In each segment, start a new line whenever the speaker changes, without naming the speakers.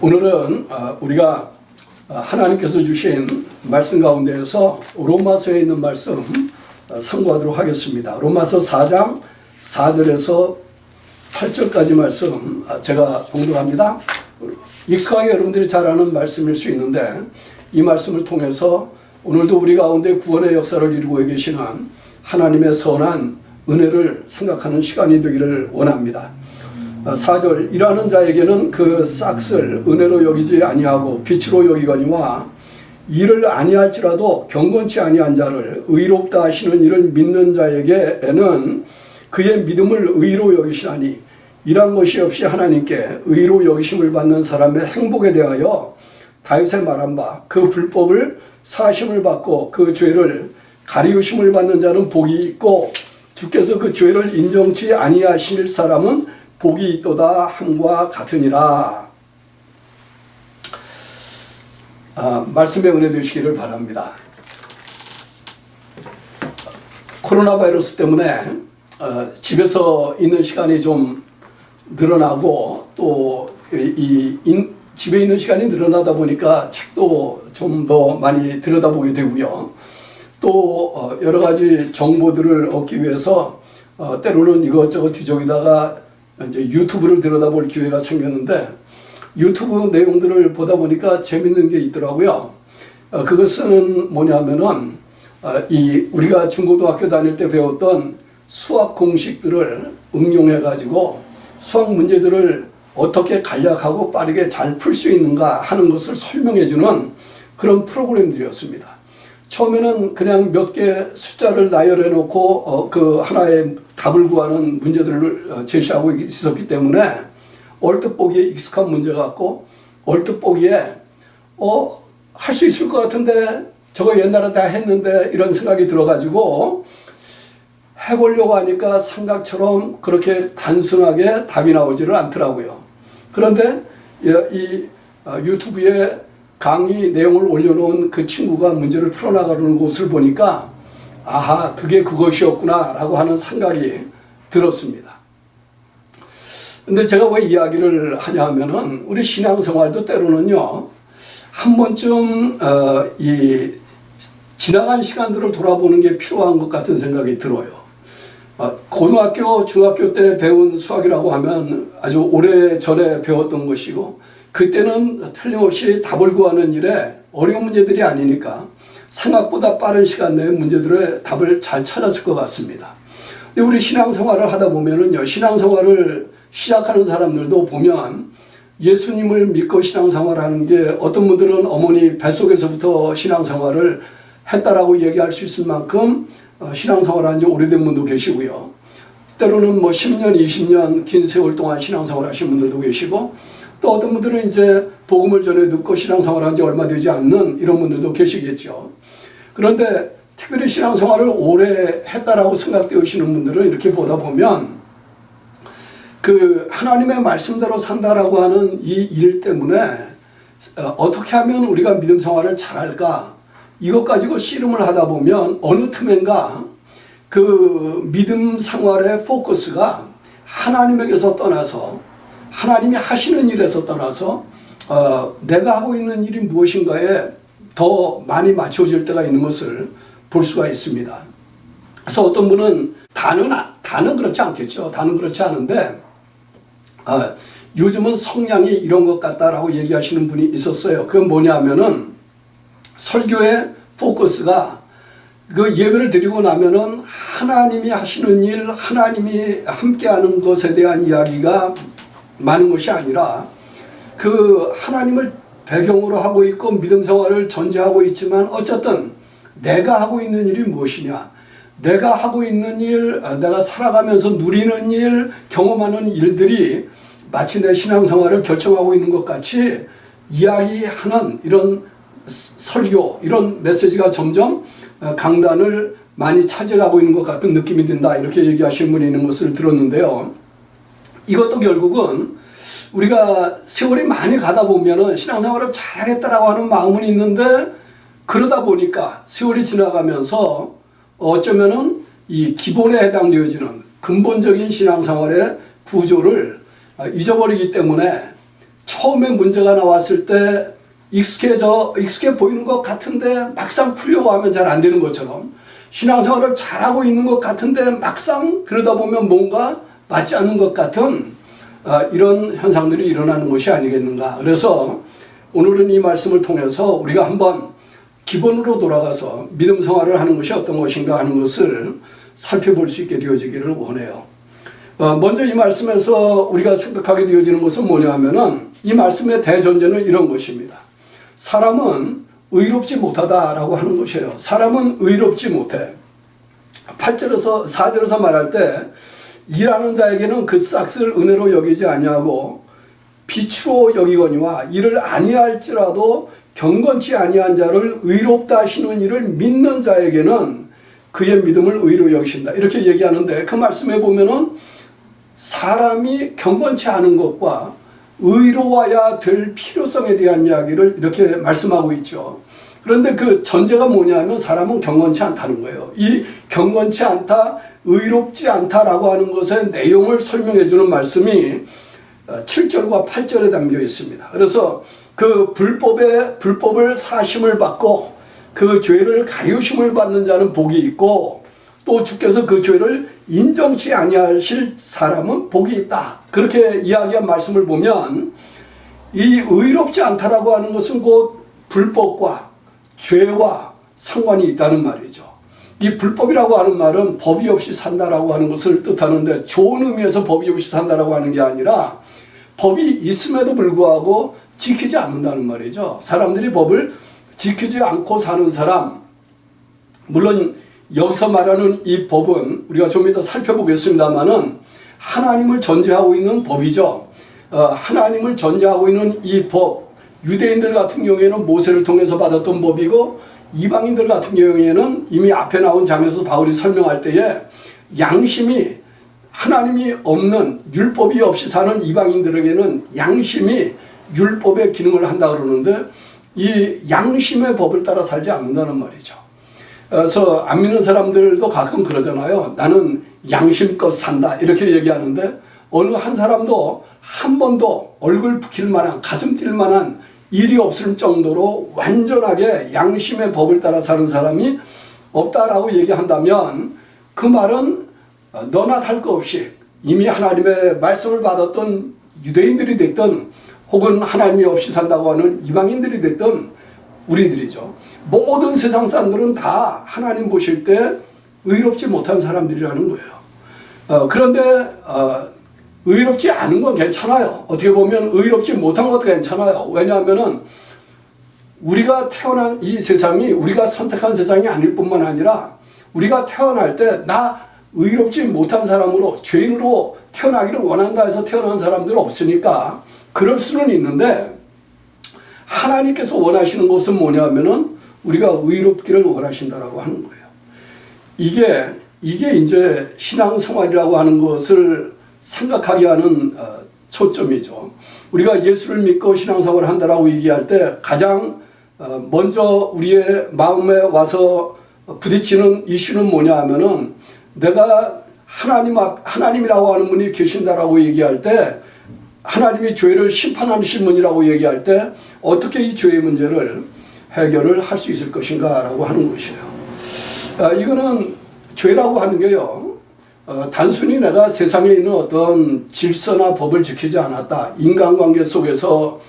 오늘은 우리가 하나님께서 주신 말씀 가운데에서 로마서에 있는 말씀 상고하도록 하겠습니다. 로마서 4장 4절에서 8절까지 말씀 제가 봉독합니다. 익숙하게 여러분들이 잘 아는 말씀일 수 있는데 이 말씀을 통해서 오늘도 우리 가운데 구원의 역사를 이루고 계시는 하나님의 선한 은혜를 생각하는 시간이 되기를 원합니다. 4절 일하는 자에게는 그 싹을 은혜로 여기지 아니하고 빛으로 여기거니와 일을 아니할지라도 경건치 아니한 자를 의롭다 하시는 이를 믿는 자에게는 그의 믿음을 의로 여기시나니 일한 것이 없이 하나님께 의로 여기심을 받는 사람의 행복에 대하여 다윗의 말한 바 그 불법을 사심을 받고 그 죄를 가리우심을 받는 자는 복이 있고 주께서 그 죄를 인정치 아니하실 사람은 복이 있도다 함과 같으니라. 말씀의 은혜 되시기를 바랍니다. 코로나 바이러스 때문에 집에서 있는 시간이 좀 늘어나고 또 집에 있는 시간이 늘어나다 보니까 책도 좀 더 많이 들여다보게 되고요. 또 여러 가지 정보들을 얻기 위해서 때로는 이것저것 뒤적이다가 이제 유튜브를 들여다볼 기회가 생겼는데 유튜브 내용들을 보다 보니까 재밌는 게 있더라고요. 그것은 뭐냐면은 우리가 중고등학교 다닐 때 배웠던 수학 공식들을 응용해 가지고 수학 문제들을 어떻게 간략하고 빠르게 잘 풀 수 있는가 하는 것을 설명해 주는 그런 프로그램들이었습니다. 처음에는 그냥 몇 개 숫자를 나열해 놓고 그 하나의 답을 구하는 문제들을 제시하고 있었기 때문에 얼뜻 보기에 익숙한 문제 같고 얼뜻 보기에 할 수 있을 것 같은데 저거 옛날에 다 했는데 이런 생각이 들어가지고 해보려고 하니까 생각처럼 그렇게 단순하게 답이 나오지를 않더라고요. 그런데 이 유튜브에 강의 내용을 올려놓은 그 친구가 문제를 풀어나가는 곳을 보니까 아하, 그게 그것이었구나 라고 하는 생각이 들었습니다. 근데 제가 왜 이야기를 하냐 하면은 우리 신앙생활도 때로는요 한 번쯤 이 지나간 시간들을 돌아보는 게 필요한 것 같은 생각이 들어요. 고등학교, 중학교 때 배운 수학이라고 하면 아주 오래전에 배웠던 것이고 그때는 틀림없이 답을 구하는 일에 어려운 문제들이 아니니까 생각보다 빠른 시간 내에 문제들의 답을 잘 찾았을 것 같습니다. 근데 우리 신앙생활을 하다 보면은요, 신앙생활을 시작하는 사람들도 보면 예수님을 믿고 신앙생활하는 게 어떤 분들은 어머니 뱃속에서부터 신앙생활을 했다라고 얘기할 수 있을 만큼 신앙생활한 지 오래된 분도 계시고요. 때로는 뭐 10년, 20년 긴 세월 동안 신앙생활 하신 분들도 계시고 또 어떤 분들은 이제 복음을 전해 듣고 신앙생활한 지 얼마 되지 않는 이런 분들도 계시겠죠. 그런데 특별히 신앙생활을 오래 했다라고 생각되시는 분들은 이렇게 보다 보면 그 하나님의 말씀대로 산다라고 하는 이 일 때문에 어떻게 하면 우리가 믿음 생활을 잘할까 이것 가지고 씨름을 하다 보면 어느 틈엔가 그 믿음 생활의 포커스가 하나님에게서 떠나서 하나님이 하시는 일에서 떠나서 내가 하고 있는 일이 무엇인가에 더 많이 맞춰질 때가 있는 것을 볼 수가 있습니다. 그래서 어떤 분은 다는 그렇지 않겠죠. 다는 그렇지 않은데 요즘은 성향이 이런 것 같다라고 얘기하시는 분이 있었어요. 그건 뭐냐면은 설교의 포커스가 그 예배를 드리고 나면은 하나님이 하시는 일, 하나님이 함께하는 것에 대한 이야기가 많은 것이 아니라 그 하나님을 배경으로 하고 있고 믿음 생활을 전제하고 있지만 어쨌든 내가 하고 있는 일이 무엇이냐, 내가 하고 있는 일, 내가 살아가면서 누리는 일, 경험하는 일들이 마치 내 신앙생활을 결정하고 있는 것 같이 이야기하는 이런 설교, 이런 메시지가 점점 강단을 많이 차지하고 있는 것 같은 느낌이 든다 이렇게 얘기하시는 분이 있는 것을 들었는데요. 이것도 결국은 우리가 세월이 많이 가다 보면은 신앙생활을 잘하겠다라고 하는 마음은 있는데 그러다 보니까 세월이 지나가면서 어쩌면은 이 기본에 해당되어지는 근본적인 신앙생활의 구조를 잊어버리기 때문에 처음에 문제가 나왔을 때 익숙해 보이는 것 같은데 막상 풀려고 하면 잘 안 되는 것처럼 신앙생활을 잘하고 있는 것 같은데 막상 들여다보면 뭔가 맞지 않는 것 같은 이런 현상들이 일어나는 것이 아니겠는가. 그래서 오늘은 이 말씀을 통해서 우리가 한번 기본으로 돌아가서 믿음 생활을 하는 것이 어떤 것인가 하는 것을 살펴볼 수 있게 되어지기를 원해요. 먼저 이 말씀에서 우리가 생각하게 되어지는 것은 뭐냐 하면은 이 말씀의 대전제는 이런 것입니다. 사람은 의롭지 못하다라고 하는 것이에요. 사람은 의롭지 못해. 4절에서 말할 때 일하는 자에게는 그 싹을 은혜로 여기지 아니하고 빛으로 여기거니와 이를 아니할지라도 경건치 아니한 자를 의롭다 하시는 이를 믿는 자에게는 그의 믿음을 의로 여기신다. 이렇게 얘기하는데 그 말씀에 보면은 사람이 경건치 않은 것과 의로워야 될 필요성에 대한 이야기를 이렇게 말씀하고 있죠. 그런데 그 전제가 뭐냐면 사람은 경건치 않다는 거예요. 이 경건치 않다, 의롭지 않다라고 하는 것의 내용을 설명해 주는 말씀이 7절과 8절에 담겨 있습니다. 그래서 그 불법을 사심을 받고 그 죄를 가리우심을 받는 자는 복이 있고 또 주께서 그 죄를 인정치 아니하실 사람은 복이 있다. 그렇게 이야기한 말씀을 보면 이 의롭지 않다라고 하는 것은 곧 불법과 죄와 상관이 있다는 말이죠. 이 불법이라고 하는 말은 법이 없이 산다라고 하는 것을 뜻하는데 좋은 의미에서 법이 없이 산다라고 하는 게 아니라 법이 있음에도 불구하고 지키지 않는다는 말이죠. 사람들이 법을 지키지 않고 사는 사람, 물론 여기서 말하는 이 법은 우리가 좀 이따 살펴보겠습니다만은 하나님을 전제하고 있는 법이죠. 하나님을 전제하고 있는 이 법, 유대인들 같은 경우에는 모세를 통해서 받았던 법이고 이방인들 같은 경우에는 이미 앞에 나온 장에서 바울이 설명할 때에 양심이 하나님이 없는 율법이 없이 사는 이방인들에게는 양심이 율법의 기능을 한다 그러는데 이 양심의 법을 따라 살지 않는다는 말이죠. 그래서 안 믿는 사람들도 가끔 그러잖아요. 나는 양심껏 산다 이렇게 얘기하는데 어느 한 사람도 한 번도 얼굴 붉힐 만한 가슴 뛸 만한 일이 없을 정도로 완전하게 양심의 법을 따라 사는 사람이 없다라고 얘기한다면 그 말은 너나 할 거 없이 이미 하나님의 말씀을 받았던 유대인들이 됐든 혹은 하나님이 없이 산다고 하는 이방인들이 됐든 우리들이죠. 모든 세상 사람들은 다 하나님 보실 때 의롭지 못한 사람들이라는 거예요. 그런데 의롭지 않은 건 괜찮아요. 어떻게 보면 의롭지 못한 것도 괜찮아요. 왜냐하면은 우리가 태어난 이 세상이 우리가 선택한 세상이 아닐 뿐만 아니라 우리가 태어날 때 나 의롭지 못한 사람으로 죄인으로 태어나기를 원한다 해서 태어난 사람들은 없으니까 그럴 수는 있는데 하나님께서 원하시는 것은 뭐냐면은 우리가 의롭기를 원하신다라고 하는 거예요. 이게 이제 신앙생활이라고 하는 것을 생각하게 하는 초점이죠. 우리가 예수를 믿고 신앙생활을 한다라고 얘기할 때 가장 먼저 우리의 마음에 와서 부딪히는 이슈는 뭐냐 하면은 내가 하나님이라고 하는 분이 계신다라고 얘기할 때 하나님이 죄를 심판하실 분이라고 얘기할 때 어떻게 이 죄의 문제를 해결을 할 수 있을 것인가 라고 하는 것이에요. 이거는 죄라고 하는 게요. 단순히 내가 세상에 있는 어떤 질서나 법을 지키지 않았다. 인간관계 속에서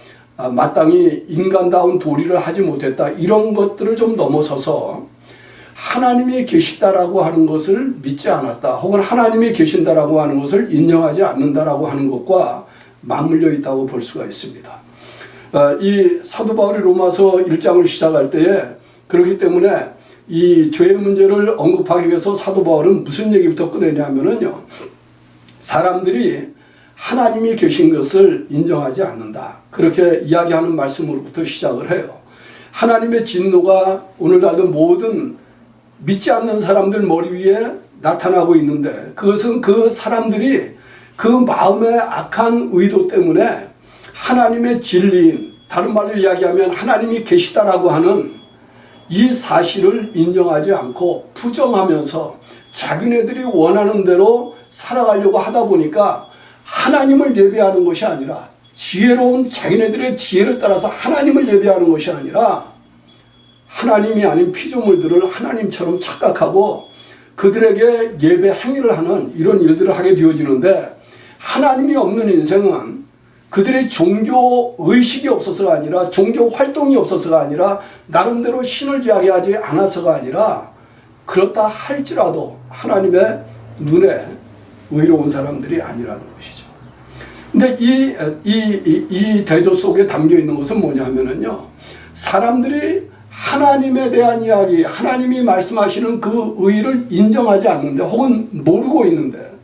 마땅히 인간다운 도리를 하지 못했다. 이런 것들을 좀 넘어서서 하나님이 계시다라고 하는 것을 믿지 않았다. 혹은 하나님이 계신다라고 하는 것을 인정하지 않는다라고 하는 것과 맞물려 있다고 볼 수가 있습니다. 이 사도 바울이 로마서 1장을 시작할 때에 그렇기 때문에 이 죄의 문제를 언급하기 위해서 사도 바울은 무슨 얘기부터 꺼내냐면요. 사람들이 하나님이 계신 것을 인정하지 않는다. 그렇게 이야기하는 말씀으로부터 시작을 해요. 하나님의 진노가 오늘날도 모든 믿지 않는 사람들 머리 위에 나타나고 있는데 그것은 그 사람들이 그 마음의 악한 의도 때문에 하나님의 진리인, 다른 말로 이야기하면 하나님이 계시다라고 하는 이 사실을 인정하지 않고 부정하면서 자기네들이 원하는 대로 살아가려고 하다 보니까 하나님을 예배하는 것이 아니라 지혜로운 자기네들의 지혜를 따라서 하나님을 예배하는 것이 아니라 하나님이 아닌 피조물들을 하나님처럼 착각하고 그들에게 예배 행위를 하는 이런 일들을 하게 되어지는데, 하나님이 없는 인생은 그들의 종교 의식이 없어서가 아니라, 종교 활동이 없어서가 아니라, 나름대로 신을 이야기하지 않아서가 아니라, 그렇다 할지라도 하나님의 눈에 의로운 사람들이 아니라는 것이죠. 근데 이 대조 속에 담겨 있는 것은 뭐냐면요, 사람들이 하나님에 대한 이야기, 하나님이 말씀하시는 그 의의를 인정하지 않는데, 혹은 모르고 있는데,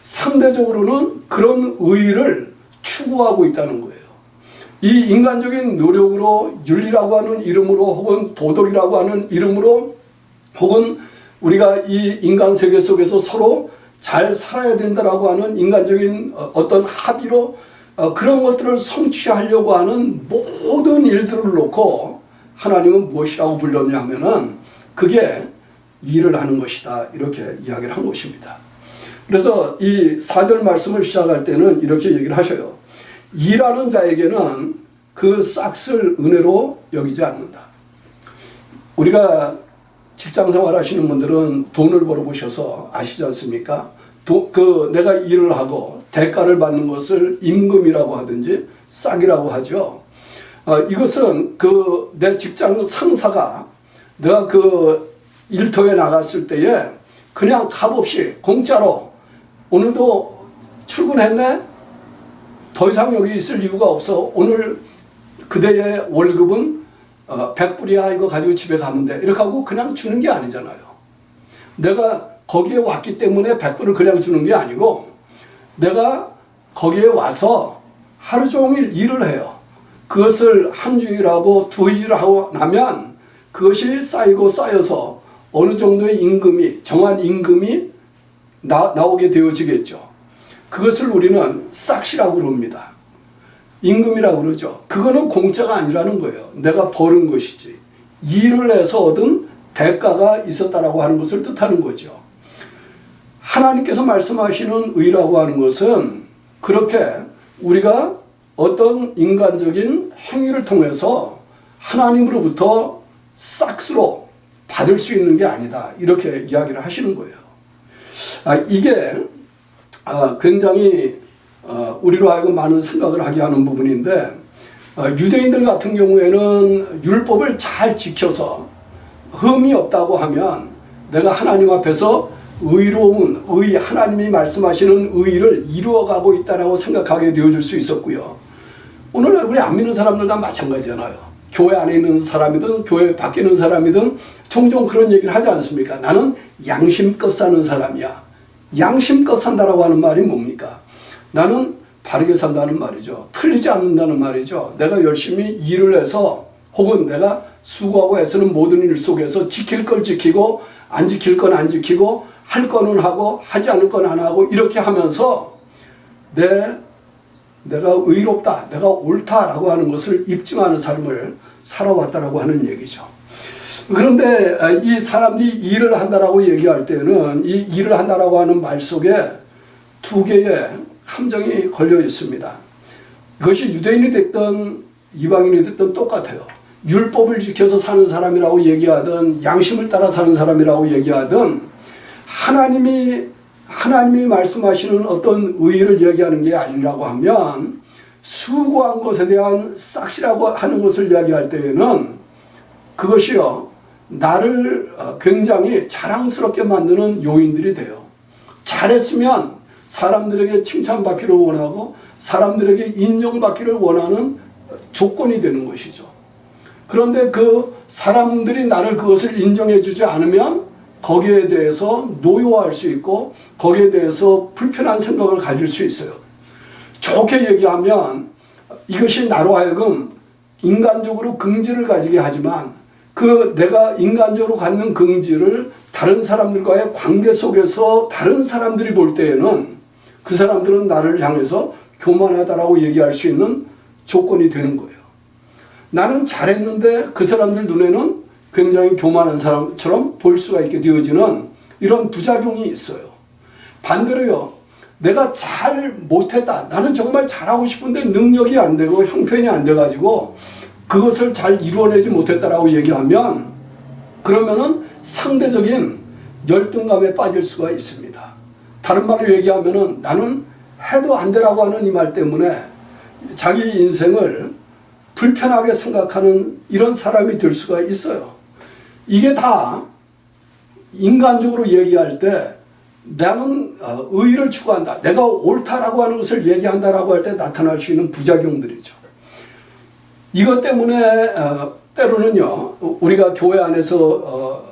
상대적으로는 그런 의의를 추구하고 있다는 거예요. 이 인간적인 노력으로, 윤리라고 하는 이름으로, 혹은 도덕이라고 하는 이름으로, 혹은 우리가 이 인간 세계 속에서 서로 잘 살아야 된다라고 하는 인간적인 어떤 합의로 그런 것들을 성취하려고 하는 모든 일들을 놓고 하나님은 무엇이라고 불렀냐 하면은 그게 일을 하는 것이다, 이렇게 이야기를 한 것입니다. 그래서 이 4절 말씀을 시작할 때는 이렇게 얘기를 하셔요. 일하는 자에게는 그 싹을 은혜로 여기지 않는다. 우리가 직장 생활 하시는 분들은 돈을 벌어보셔서 아시지 않습니까? 내가 일을 하고 대가를 받는 것을 임금이라고 하든지 싹이라고 하죠. 이것은 내 직장 상사가 내가 그 일터에 나갔을 때에 그냥 값없이 공짜로 오늘도 출근했네? 더 이상 여기 있을 이유가 없어. 오늘 그대의 월급은 100불이야. 이거 가지고 집에 가면 돼. 이렇게 하고 그냥 주는 게 아니잖아요. 내가 거기에 왔기 때문에 100불을 그냥 주는 게 아니고, 내가 거기에 와서 하루 종일 일을 해요. 그것을 한 주일하고 두 주일하고 나면 그것이 쌓이고 쌓여서 어느 정도의 임금이, 정한 임금이 나오게 되어지겠죠. 그것을 우리는 싹시라고 그럽니다. 임금이라고 그러죠. 그거는 공짜가 아니라는 거예요. 내가 벌은 것이지. 일을 해서 얻은 대가가 있었다라고 하는 것을 뜻하는 거죠. 하나님께서 말씀하시는 의라고 하는 것은 그렇게 우리가 어떤 인간적인 행위를 통해서 하나님으로부터 싹스로 받을 수 있는 게 아니다, 이렇게 이야기를 하시는 거예요. 이게 굉장히 우리로 하여금 많은 생각을 하게 하는 부분인데, 유대인들 같은 경우에는 율법을 잘 지켜서 흠이 없다고 하면 내가 하나님 앞에서 의로운 하나님이 말씀하시는 의를 이루어가고 있다라고 생각하게 되어줄 수 있었고요. 오늘날 우리 안 믿는 사람들 다 마찬가지잖아요. 교회 안에 있는 사람이든 교회 밖에 있는 사람이든 종종 그런 얘기를 하지 않습니까? 나는 양심껏 사는 사람이야. 양심껏 산다라고 하는 말이 뭡니까? 나는 바르게 산다는 말이죠. 틀리지 않는다는 말이죠. 내가 열심히 일을 해서, 혹은 내가 수고하고 애쓰는 모든 일 속에서 지킬 걸 지키고 안 지킬 건 안 지키고 할 거는 하고 하지 않을 건 안 하고, 이렇게 하면서 내가 의롭다, 내가 옳다라고 하는 것을 입증하는 삶을 살아왔다라고 하는 얘기죠. 그런데 이 사람들이 일을 한다라고 얘기할 때는 이 일을 한다라고 하는 말 속에 두 개의 함정이 걸려 있습니다. 그것이 유대인이 됐든 이방인이 됐든 똑같아요. 율법을 지켜서 사는 사람이라고 얘기하든 양심을 따라 사는 사람이라고 얘기하든 하나님이 말씀하시는 어떤 의의를 얘기하는 게 아니라고 하면, 수고한 것에 대한 싹시라고 하는 것을 이야기할 때에는 그것이요, 나를 굉장히 자랑스럽게 만드는 요인들이 돼요. 잘했으면 사람들에게 칭찬받기를 원하고 사람들에게 인정받기를 원하는 조건이 되는 것이죠. 그런데 그 사람들이 나를 그것을 인정해 주지 않으면 거기에 대해서 노여워할 수 있고 거기에 대해서 불편한 생각을 가질 수 있어요. 좋게 얘기하면 이것이 나로 하여금 인간적으로 긍지를 가지게 하지만, 내가 인간적으로 갖는 긍지를 다른 사람들과의 관계 속에서 다른 사람들이 볼 때에는 그 사람들은 나를 향해서 교만하다라고 얘기할 수 있는 조건이 되는 거예요. 나는 잘했는데 그 사람들 눈에는 굉장히 교만한 사람처럼 볼 수가 있게 되어지는 이런 부작용이 있어요. 반대로요, 내가 잘 못했다. 나는 정말 잘하고 싶은데 능력이 안 되고 형편이 안 돼가지고 그것을 잘 이루어내지 못했다라고 얘기하면 그러면은 상대적인 열등감에 빠질 수가 있습니다. 다른 말로 얘기하면은 나는 해도 안 되라고 하는 이 말 때문에 자기 인생을 불편하게 생각하는 이런 사람이 될 수가 있어요. 이게 다 인간적으로 얘기할 때 나는 의의를 추구한다. 내가 옳다라고 하는 것을 얘기한다라고 할 때 나타날 수 있는 부작용들이죠. 이것 때문에 때로는요. 우리가 교회 안에서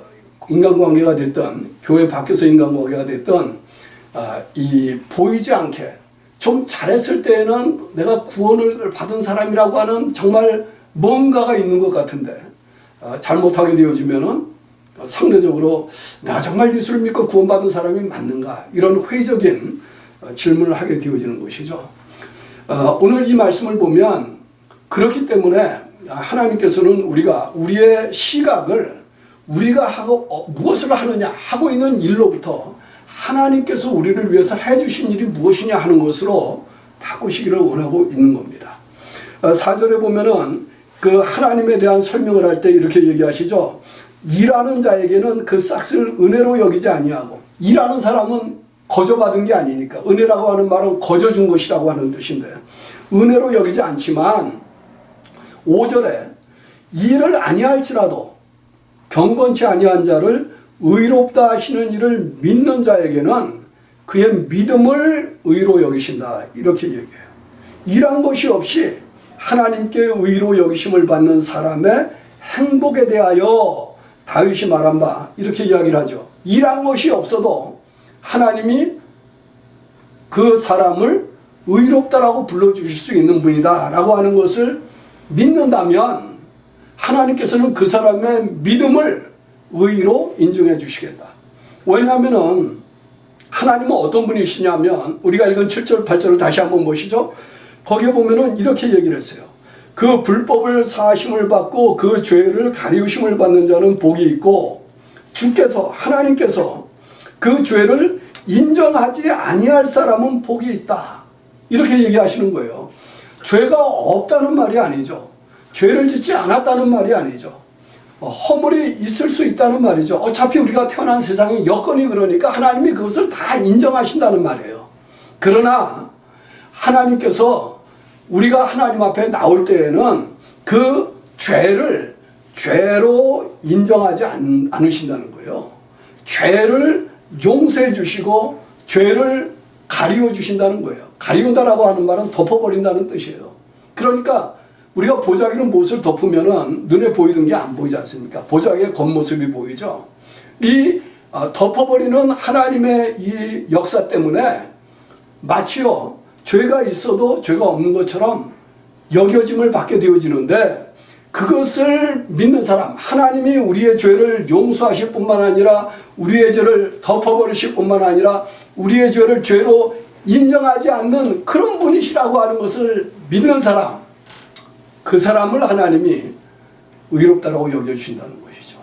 인간관계가 됐던 교회 밖에서 인간관계가 됐던 이 보이지 않게 좀 잘했을 때에는 내가 구원을 받은 사람이라고 하는 정말 뭔가가 있는 것 같은데 잘못하게 되어지면은 상대적으로 내가 정말 예수를 믿고 구원받은 사람이 맞는가 이런 회의적인 질문을 하게 되어지는 것이죠. 오늘 이 말씀을 보면 그렇기 때문에 하나님께서는 우리가 우리의 시각을 우리가 하고 무엇을 하느냐 하고 있는 일로부터 하나님께서 우리를 위해서 해주신 일이 무엇이냐 하는 것으로 바꾸시기를 원하고 있는 겁니다. 4절에 보면은 그 하나님에 대한 설명을 할 때 이렇게 얘기하시죠. 일하는 자에게는 그 싹을 은혜로 여기지 아니하고, 일하는 사람은 거저받은 게 아니니까, 은혜라고 하는 말은 거저준 것이라고 하는 뜻인데 은혜로 여기지 않지만 5절에 일을 아니할지라도 경건치 아니한 자를 의롭다 하시는 이를 믿는 자에게는 그의 믿음을 의로 여기신다 이렇게 얘기해요. 일한 것이 없이 하나님께 의로 여기심을 받는 사람의 행복에 대하여 다윗이 말한 바 이렇게 이야기를 하죠. 일한 것이 없어도 하나님이 그 사람을 의롭다라고 불러주실 수 있는 분이다 라고 하는 것을 믿는다면 하나님께서는 그 사람의 믿음을 의로 인정해 주시겠다. 왜냐하면 하나님은 어떤 분이시냐면 우리가 읽은 7절 8절을 다시 한번 보시죠. 거기에 보면은 이렇게 얘기를 했어요. 그 불법을 사하심을 받고 그 죄를 가리우심을 받는 자는 복이 있고 주께서 하나님께서 그 죄를 인정하지 아니할 사람은 복이 있다. 이렇게 얘기하시는 거예요. 죄가 없다는 말이 아니죠. 죄를 짓지 않았다는 말이 아니죠. 허물이 있을 수 있다는 말이죠. 어차피 우리가 태어난 세상에 여건이 그러니까 하나님이 그것을 다 인정하신다는 말이에요. 그러나 하나님께서 우리가 하나님 앞에 나올 때에는 그 죄를 죄로 인정하지 않으신다는 거예요. 죄를 용서해 주시고 죄를 가리워 주신다는 거예요. 가리운다라고 하는 말은 덮어버린다는 뜻이에요. 그러니까 우리가 보자기로 못을 덮으면은 눈에 보이던 게 안 보이지 않습니까? 보자기의 겉모습이 보이죠. 이 덮어버리는 하나님의 이 역사 때문에 마치요 죄가 있어도 죄가 없는 것처럼 여겨짐을 받게 되어지는데 그것을 믿는 사람, 하나님이 우리의 죄를 용서하실 뿐만 아니라 우리의 죄를 덮어버리실 뿐만 아니라 우리의 죄를 죄로 인정하지 않는 그런 분이시라고 하는 것을 믿는 사람, 그 사람을 하나님이 의롭다라고 여겨주신다는 것이죠.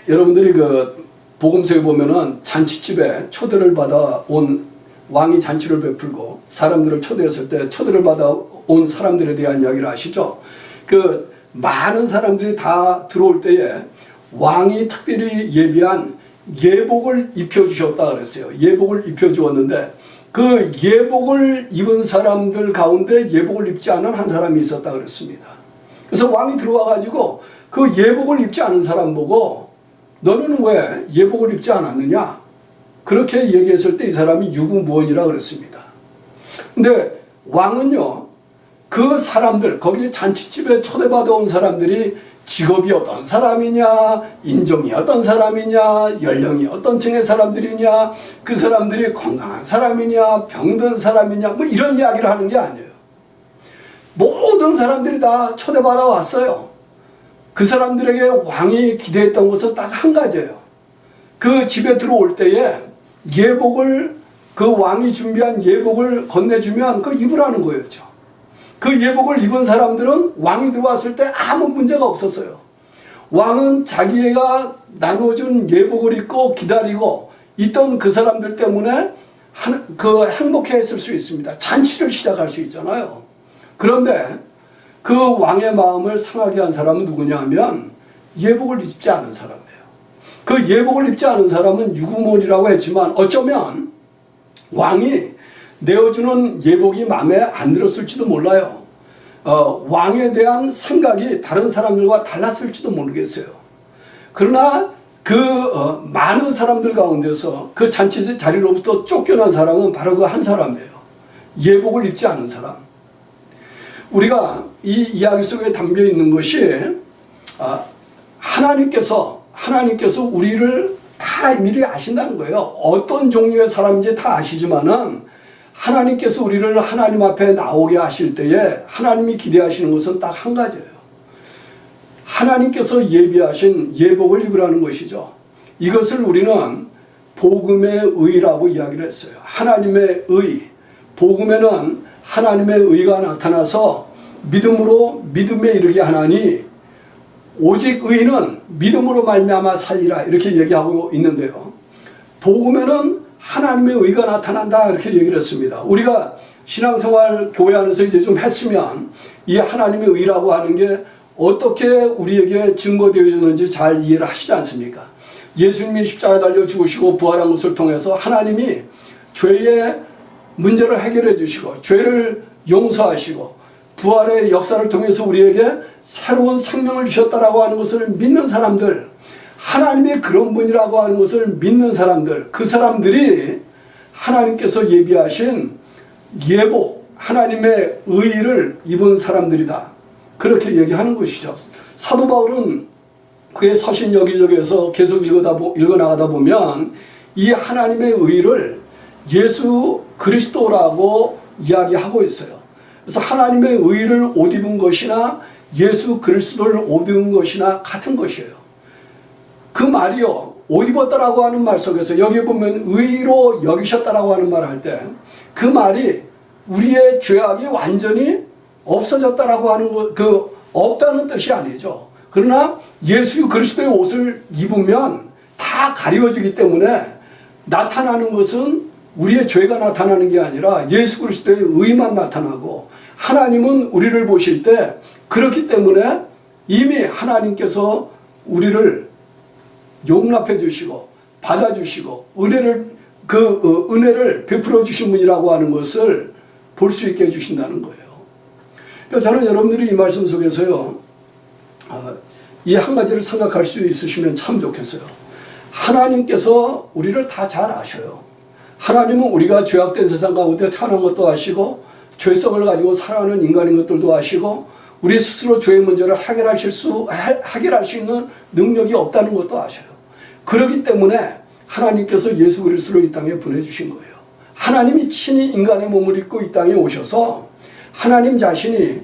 여러분들이 그 복음서에 보면은 잔치집에 초대를 받아 온 왕이 잔치를 베풀고 사람들을 초대했을 때 초대를 받아 온 사람들에 대한 이야기를 아시죠? 그 많은 사람들이 다 들어올 때에 왕이 특별히 예비한 예복을 입혀주셨다 그랬어요. 예복을 입혀주었는데 그 예복을 입은 사람들 가운데 예복을 입지 않은 한 사람이 있었다 그랬습니다. 그래서 왕이 들어와 가지고 그 예복을 입지 않은 사람 보고 너는 왜 예복을 입지 않았느냐? 그렇게 얘기했을 때 이 사람이 유구무원이라 그랬습니다. 근데 왕은요, 그 사람들, 거기 잔치집에 초대받아 온 사람들이 직업이 어떤 사람이냐, 인종이 어떤 사람이냐, 연령이 어떤 층의 사람들이냐, 그 사람들이 건강한 사람이냐, 병든 사람이냐, 뭐 이런 이야기를 하는 게 아니에요. 모든 사람들이 다 초대받아 왔어요. 그 사람들에게 왕이 기대했던 것은 딱 한 가지예요. 그 집에 들어올 때에 예복을, 그 왕이 준비한 예복을 건네주면 그 입으라는 거였죠. 그 예복을 입은 사람들은 왕이 들어왔을 때 아무 문제가 없었어요. 왕은 자기가 나눠준 예복을 입고 기다리고 있던 그 사람들 때문에 행복해했을 수 있습니다. 잔치를 시작할 수 있잖아요. 그런데 그 왕의 마음을 상하게 한 사람은 누구냐 하면 예복을 입지 않은 사람이에요. 그 예복을 입지 않은 사람은 유구몬이라고 했지만 어쩌면 왕이 내어주는 예복이 마음에 안 들었을지도 몰라요. 왕에 대한 생각이 다른 사람들과 달랐을지도 모르겠어요. 그러나 많은 사람들 가운데서 그 잔치 자리로부터 쫓겨난 사람은 바로 그 한 사람이에요. 예복을 입지 않은 사람. 우리가 이 이야기 속에 담겨 있는 것이 하나님께서 우리를 다 미리 아신다는 거예요. 어떤 종류의 사람인지 다 아시지만은 하나님께서 우리를 하나님 앞에 나오게 하실 때에 하나님이 기대하시는 것은 딱 한 가지예요. 하나님께서 예비하신 예복을 입으라는 것이죠. 이것을 우리는 복음의 의라고 이야기를 했어요. 하나님의 의. 복음에는 하나님의 의가 나타나서 믿음에 이르게 하나니 오직 의인은 믿음으로 말미암아 살리라 이렇게 얘기하고 있는데요. 복음에는 하나님의 의가 나타난다 이렇게 얘기를 했습니다. 우리가 신앙생활 교회 안에서 이제 좀 했으면 이 하나님의 의라고 하는 게 어떻게 우리에게 증거되어졌는지 잘 이해를 하시지 않습니까? 예수님이 십자가에 달려 죽으시고 부활한 것을 통해서 하나님이 죄의 문제를 해결해 주시고 죄를 용서하시고 부활의 역사를 통해서 우리에게 새로운 생명을 주셨다라고 하는 것을 믿는 사람들, 하나님의 그런 분이라고 하는 것을 믿는 사람들, 그 사람들이 하나님께서 예비하신 예복, 하나님의 의를 입은 사람들이다. 그렇게 얘기하는 것이죠. 사도 바울은 그의 서신 여기저기에서 계속 읽어나가다 보면 이 하나님의 의를 예수 그리스도라고 이야기하고 있어요. 그래서 하나님의 의를 옷 입은 것이나 예수 그리스도를 옷 입은 것이나 같은 것이에요. 그 말이요, 옷 입었다라고 하는 말 속에서 여기 보면 의로 여기셨다라고 하는 말 할 때 그 말이 우리의 죄악이 완전히 없어졌다라고 하는 것, 없다는 뜻이 아니죠. 그러나 예수 그리스도의 옷을 입으면 다 가려지기 때문에 나타나는 것은 우리의 죄가 나타나는 게 아니라 예수 그리스도의 의만 나타나고 하나님은 우리를 보실 때 그렇기 때문에 이미 하나님께서 우리를 용납해 주시고 받아주시고 은혜를 베풀어 주신 분이라고 하는 것을 볼 수 있게 해주신다는 거예요. 그러니까 저는 여러분들이 이 말씀 속에서요, 이 한 가지를 생각할 수 있으시면 참 좋겠어요. 하나님께서 우리를 다 잘 아셔요. 하나님은 우리가 죄악된 세상 가운데 태어난 것도 아시고 죄성을 가지고 살아가는 인간인 것들도 아시고 우리 스스로 죄의 문제를 해결할 수 있는 능력이 없다는 것도 아셔요. 그렇기 때문에 하나님께서 예수 그리스도를 이 땅에 보내주신 거예요. 하나님이 친히 인간의 몸을 입고 이 땅에 오셔서 하나님 자신이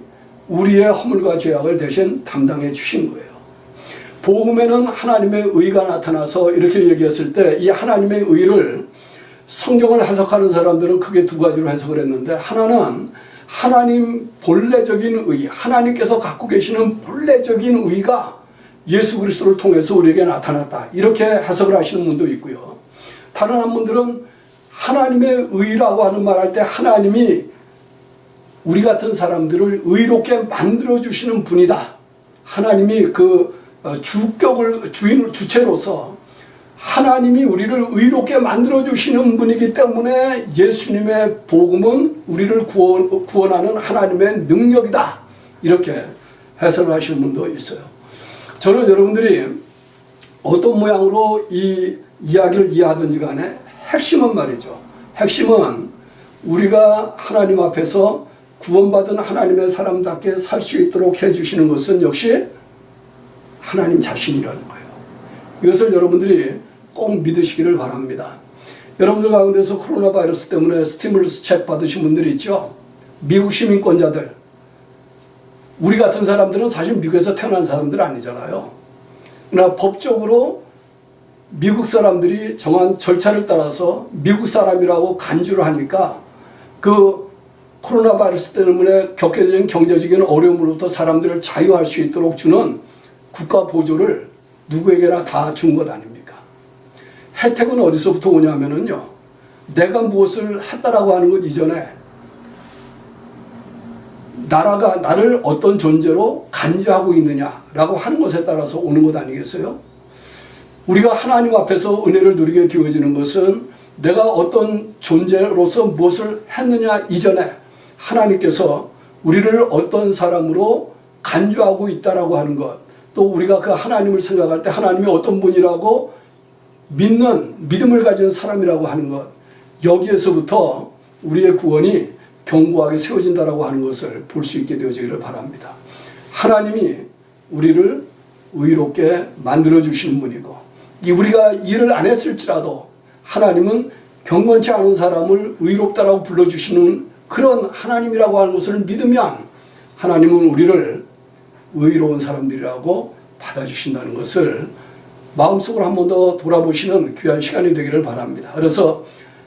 우리의 허물과 죄악을 대신 담당해 주신 거예요. 복음에는 하나님의 의가 나타나서 이렇게 얘기했을 때 이 하나님의 의를 성경을 해석하는 사람들은 크게 두 가지로 해석을 했는데, 하나는 하나님 본래적인 의, 하나님께서 갖고 계시는 본래적인 의가 예수 그리스도를 통해서 우리에게 나타났다, 이렇게 해석을 하시는 분도 있고요. 다른 한 분들은 하나님의 의라고 하는 말 할 때 하나님이 우리 같은 사람들을 의롭게 만들어주시는 분이다. 하나님이 그 주체로서 하나님이 우리를 의롭게 만들어주시는 분이기 때문에 예수님의 복음은 우리를 구원하는 하나님의 능력이다. 이렇게 해석을 하시는 분도 있어요. 저는 여러분들이 어떤 모양으로 이 이야기를 이해하든지 간에 핵심은 말이죠. 핵심은 우리가 하나님 앞에서 구원받은 하나님의 사람답게 살 수 있도록 해주시는 것은 역시 하나님 자신이라는 거예요. 이것을 여러분들이 꼭 믿으시기를 바랍니다. 여러분들 가운데서 코로나 바이러스 때문에 스티뮬러스 책 받으신 분들이 있죠. 미국 시민권자들. 우리 같은 사람들은 사실 미국에서 태어난 사람들 아니잖아요. 그러나 법적으로 미국 사람들이 정한 절차를 따라서 미국 사람이라고 간주를 하니까 그 코로나 바이러스 때문에 겪게 된 경제적인 어려움으로부터 사람들을 자유할 수 있도록 주는 국가 보조를 누구에게나 다 준 것 아닙니까? 혜택은 어디서부터 오냐면은요, 내가 무엇을 했다라고 하는 것 이전에 나라가 나를 어떤 존재로 간주하고 있느냐라고 하는 것에 따라서 오는 것 아니겠어요? 우리가 하나님 앞에서 은혜를 누리게 되어지는 것은 내가 어떤 존재로서 무엇을 했느냐 이전에 하나님께서 우리를 어떤 사람으로 간주하고 있다라고 하는 것, 또 우리가 그 하나님을 생각할 때 하나님이 어떤 분이라고 믿음을 가진 사람이라고 하는 것, 여기에서부터 우리의 구원이 견고하게 세워진다라고 하는 것을 볼 수 있게 되어지기를 바랍니다. 하나님이 우리를 의롭게 만들어 주시는 분이고, 우리가 일을 안 했을지라도 하나님은 경건치 않은 사람을 의롭다라고 불러주시는 그런 하나님이라고 하는 것을 믿으면 하나님은 우리를 의로운 사람들이라고 받아주신다는 것을 마음속으로 한 번 더 돌아보시는 귀한 시간이 되기를 바랍니다. 그래서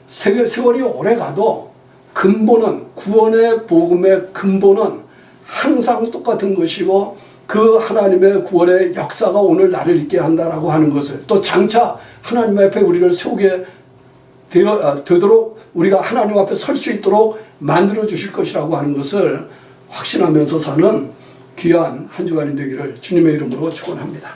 세월이 오래 가도 근본은, 구원의 복음의 근본은 항상 똑같은 것이고, 그 하나님의 구원의 역사가 오늘 나를 있게 한다라고 하는 것을, 또 장차 하나님 앞에 우리를 세우게 되도록 우리가 하나님 앞에 설 수 있도록 만들어 주실 것이라고 하는 것을 확신하면서 사는 귀한 한 주간이 되기를 주님의 이름으로 축원합니다.